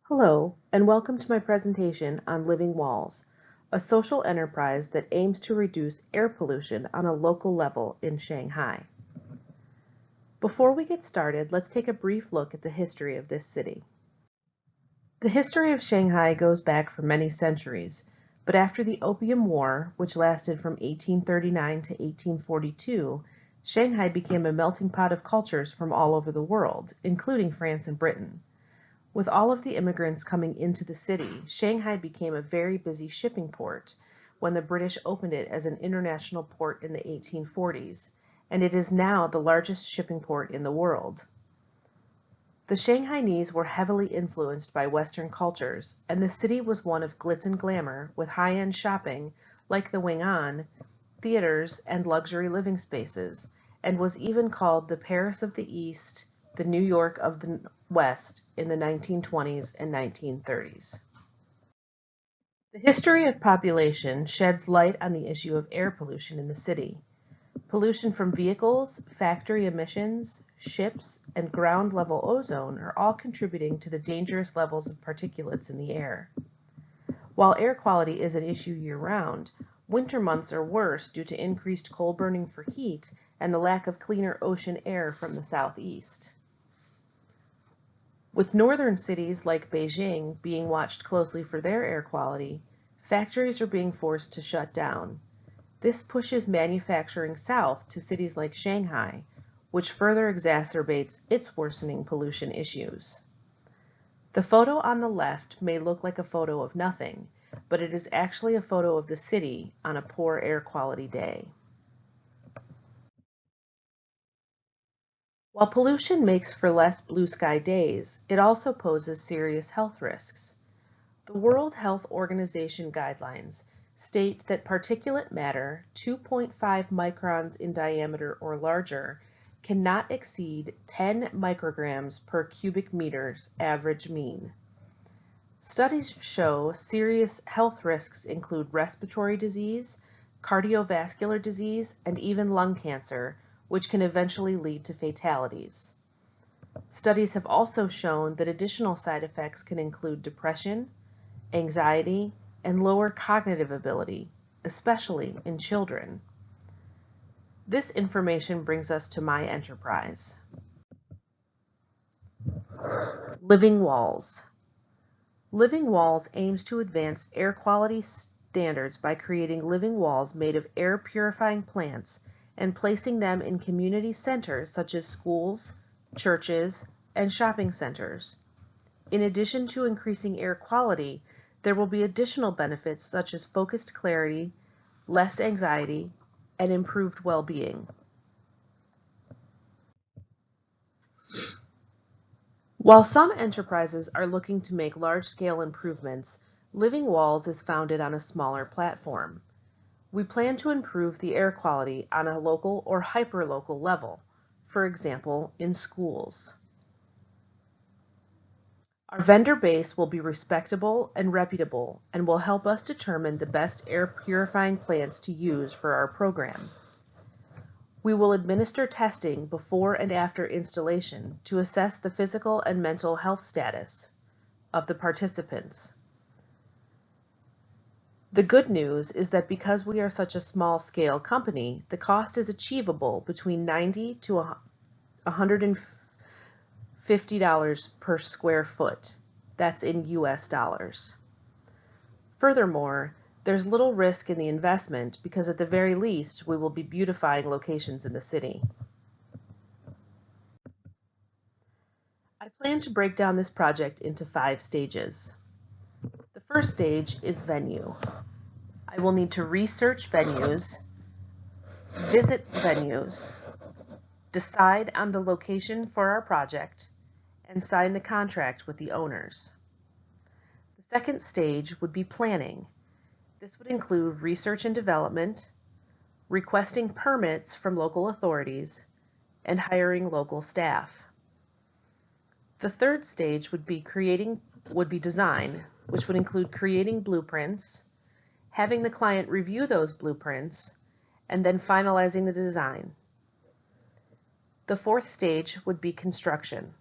Hello, and welcome to my presentation on Living Walls, a social enterprise that aims to reduce air pollution on a local level in Shanghai. Before we get started, let's take a brief look at the history of this city. The history of Shanghai goes back for many centuries, but after the Opium War, which lasted from 1839 to 1842, Shanghai became a melting pot of cultures from all over the world, including France and Britain. With all of the immigrants coming into the city, Shanghai became a very busy shipping port when the British opened it as an international port in the 1840s, and it is now the largest shipping port in the world. The Shanghainese were heavily influenced by Western cultures, and the city was one of glitz and glamour with high-end shopping like the Wing On, theaters, and luxury living spaces, and was even called the Paris of the East, the New York of the West in the 1920s and 1930s. The history of population sheds light on the issue of air pollution in the city. Pollution from vehicles, factory emissions, ships, and ground-level ozone are all contributing to the dangerous levels of particulates in the air. While air quality is an issue year-round, winter months are worse due to increased coal burning for heat and the lack of cleaner ocean air from the southeast. With northern cities like Beijing being watched closely for their air quality, factories are being forced to shut down. This pushes manufacturing south to cities like Shanghai, which further exacerbates its worsening pollution issues. The photo on the left may look like a photo of nothing, but it is actually a photo of the city on a poor air quality day. While pollution makes for less blue sky days, it also poses serious health risks. The World Health Organization guidelines state that particulate matter 2.5 microns in diameter or larger cannot exceed 10 micrograms per cubic meters average mean. Studies show serious health risks include respiratory disease, cardiovascular disease, and even lung cancer, which can eventually lead to fatalities. Studies have also shown that additional side effects can include depression, anxiety, and lower cognitive ability, especially in children. This information brings us to my enterprise. Living Walls. Living Walls aims to advance air quality standards by creating living walls made of air purifying plants and placing them in community centers such as schools, churches, and shopping centers. In addition to increasing air quality, there will be additional benefits such as focused clarity, less anxiety, and improved well-being. While some enterprises are looking to make large-scale improvements, Living Walls is founded on a smaller platform. We plan to improve the air quality on a local or hyperlocal level, for example, in schools. Our vendor base will be respectable and reputable and will help us determine the best air purifying plants to use for our program. We will administer testing before and after installation to assess the physical and mental health status of the participants. The good news is that because we are such a small-scale company, the cost is achievable between $90 to $150 per square foot. That's in US dollars. Furthermore, there's little risk in the investment because at the very least, we will be beautifying locations in the city. I plan to break down this project into 5 stages. The first stage is venue. I will need to research venues, visit venues, decide on the location for our project, and sign the contract with the owners. The second stage would be planning. This would include research and development, requesting permits from local authorities, and hiring local staff. The third stage would be design, which would include creating blueprints, having the client review those blueprints, and then finalizing the design. The fourth stage would be construction.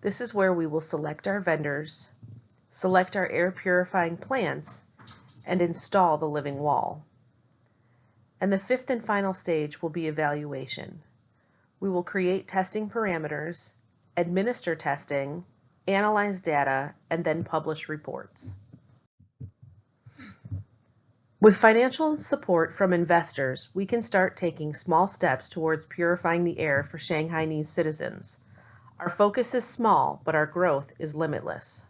This is where we will select our vendors, select our air purifying plants, and install the living wall. And the fifth and final stage will be evaluation. We will create testing parameters, administer testing, analyze data, and then publish reports. With financial support from investors, we can start taking small steps towards purifying the air for Shanghainese citizens. Our focus is small, but our growth is limitless.